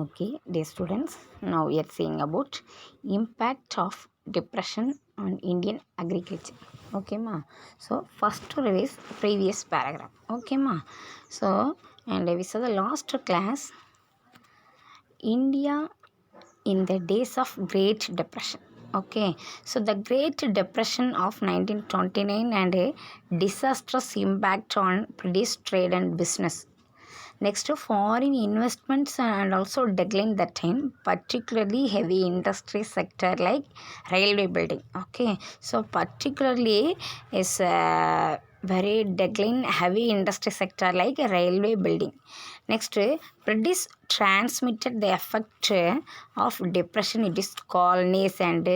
Okay, dear students, now we are seeing about impact of depression on Indian agriculture. Okay, ma. So first to revise previous paragraph. Okay, ma. So and we saw the last class India in the days of Great Depression. Okay, so the Great Depression of 1929 and a disastrous impact on British trade and business. Next, foreign investments and also decline that time, particularly heavy industry sector like railway building. Okay, so particularly is very decline heavy industry sector like railway building. Next, British transmitted the effect of depression in its colonies and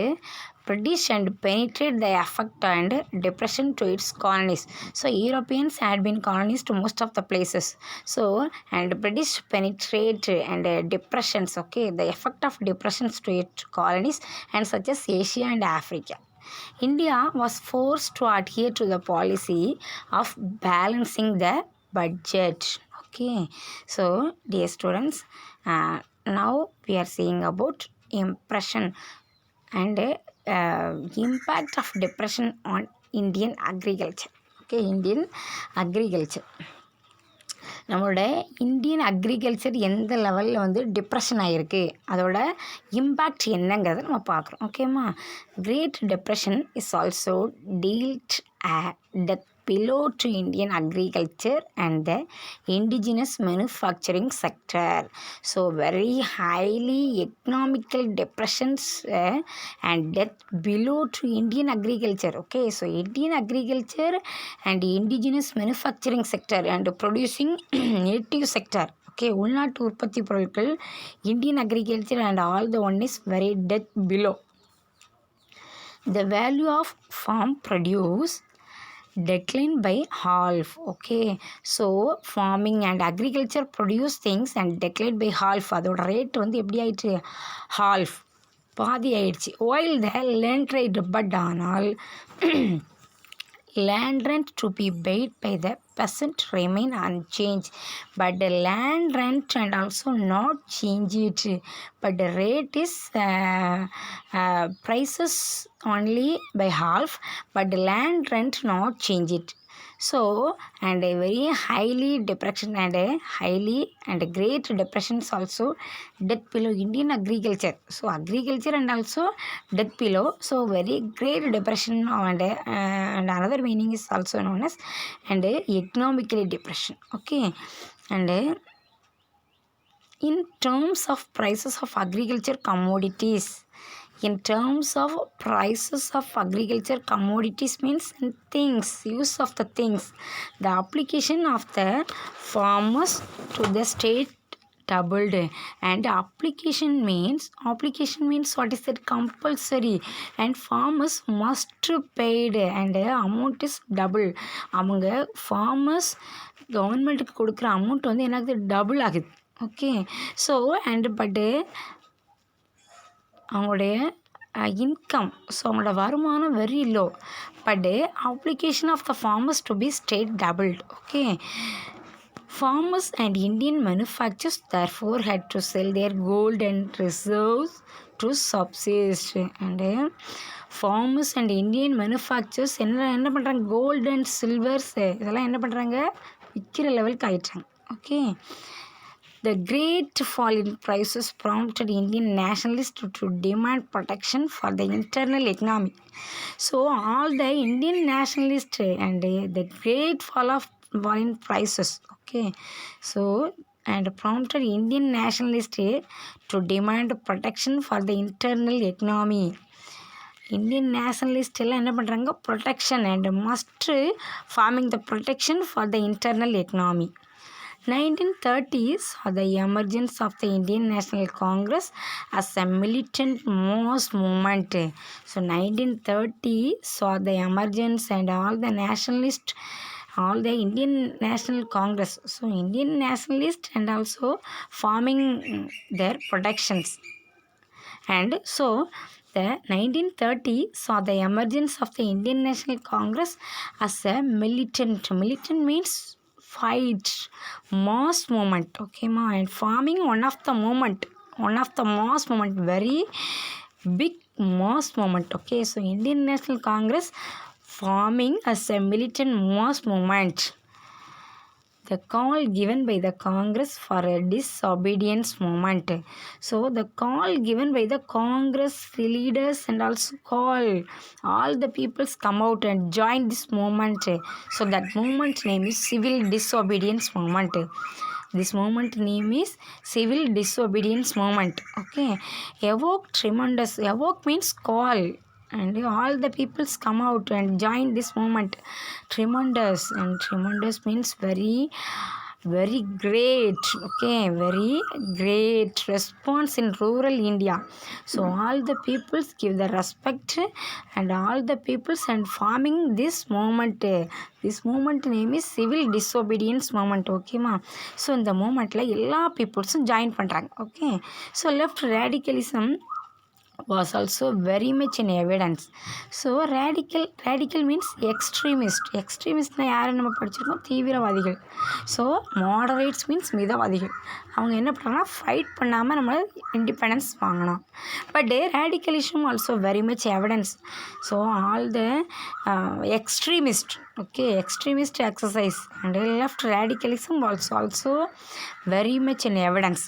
British and penetrate the effect and depression to its colonies. So Europeans had been colonies to most of the places. So and British penetrate and depressions. Okay, the effect of depressions to its colonies and such as Asia and Africa. India was forced to adhere to the policy of balancing the budget. Okay, so dear students, now we are seeing about impression and impact of depression on Indian agriculture. Okay, Indian agriculture. நம்மளோட Indian agriculture எந்த லெவலில் வந்து depression ஆகிருக்கு அதோட impact என்னங்கிறத நம்ம பார்க்குறோம். ஓகேம்மா, great depression is also dealt death below to Indian agriculture and the indigenous manufacturing sector. So very highly economical depressions and death below to Indian agriculture. Okay, so Indian agriculture and indigenous manufacturing sector and producing native sector. Okay, உள்நாட்டு உற்பத்தி பொருட்கள் Indian agriculture and all the one is very death below. The value of farm produce decline by half. Okay, so farming and agriculture produce things and decline by half. அதோட rate வந்து எப்படி ஆயிடுச்சு, half, பாதி ஆயிடுச்சு. while the land rate but ஆனால் land rent to be paid by the peasant remain unchanged, but the land rent and also not change it, but the rate is prices only by half, but the land rent not change it. So and a very highly depression and a highly and a great depressions also death below Indian agriculture. So agriculture and also death below, so very great depression and another meaning is also known as and economically depression. Okay, and in terms of prices of agriculture commodities, in terms of prices of agriculture commodities means things, use of the things, the application of the farmers to the state doubled. And application means what is that, compulsory, and farmers must paid and amount is double. அவங்க farmers கவர்மெண்ட்டுக்கு கொடுக்குற amount வந்து எனக்கு double ஆகுது. Okay, so and பட்டு அவங்களுடைய income, so அவங்களோட வருமானம் very low, but application of the farmers to be state doubled. ஓகே, farmers and Indian manufacturers therefore had to sell their gold and reserves to subsist. And farmers and Indian manufacturers என்ன பண்ணுறாங்க, gold and silvers இதெல்லாம் என்ன பண்ணுறாங்க, விற்கிற லெவலுக்கு ஆயிட்டாங்க. Okay, the great fall in prices prompted Indian nationalists to demand protection for the internal economy. So all the Indian nationalists and the great fall in prices. Okay, so and prompted Indian nationalists to demand protection for the internal economy. Indian nationalist எல்லாம் என்ன பண்ணுறாங்க, protection and must farming the protection for the internal economy. 1930s saw the emergence of the Indian National Congress as a militant mass movement. So 1930 saw the emergence and all the nationalists, all the Indian National Congress, so Indian nationalists and also forming their protections. And so the 1930 saw the emergence of the Indian National Congress as a militant means fight mass movement, okay ma, and forming one of the mass movement, very big mass movement. Okay, so Indian National Congress forming as a militant mass movement, the call given by the Congress for a disobedience movement. So the call given by the Congress leaders and also call all the peoples come out and join this movement. So that movement name is civil disobedience movement. This movement name is civil disobedience movement. Okay, evoke means call, and all the peoples come out and join this movement. Tremendous, and tremendous means very very great. Okay, very great response in rural India. So all the peoples give the respect, and all the peoples and forming this movement. This movement name is civil disobedience movement. Okay ma, so இந்த மூமெண்ட்ல எல்லா பீப்புள்ஸும் join பண்ணுறாங்க. Okay, so left radicalism was also very much in evidence. So radical means extremist யாரை நம்ம படிச்சிருக்கோம், தீவிரவாதிகள். So moderates means மிதவாதிகள். அவங்க என்ன பண்ணுறாங்கன்னா ஃபைட் பண்ணாமல் நம்ம இண்டிபெண்டன்ஸ் வாங்கணும். But radicalism also very much evidence. So all the extremist exercise and left radicalism also very much in evidence.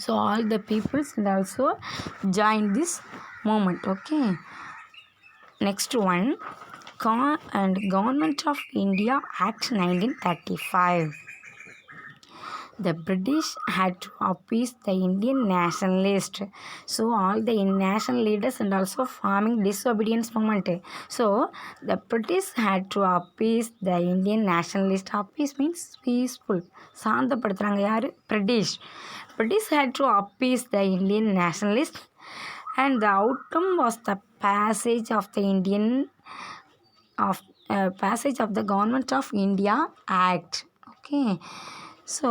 So all the peoples and also join this movement. Okay, next one, and Government of India Act 1935. The British had to appease the Indian nationalists. So all the national leaders and also forming disobedience movement. So the British had to appease the Indian nationalists. Appease means peaceful. சாந்தப்படுத்துறாங்க யாரு? British had to appease the Indian nationalists, and the outcome was the passage of the Government of India Act. Okay, so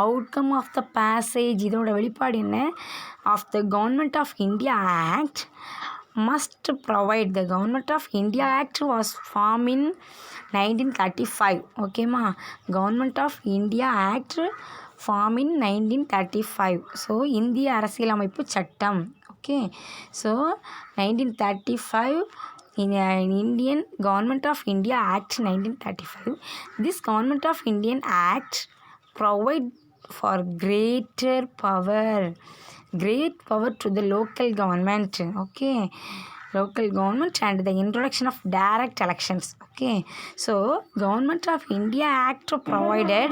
outcome of the passage, இதோட வெளிப்பாடு என்ன? Of the Government of India Act must provide. The Government of India Act was formed in 1935. Okay ma, Government of India Act formed in 1935. So இந்திய அரசியலமைப்பு சட்டம். Okay, so 1935 in Indian Government of India Act 1935. This Government of Indian Act provide for greater power to the local government. Okay, local government and the introduction of direct elections. Okay, so Government of India Act provided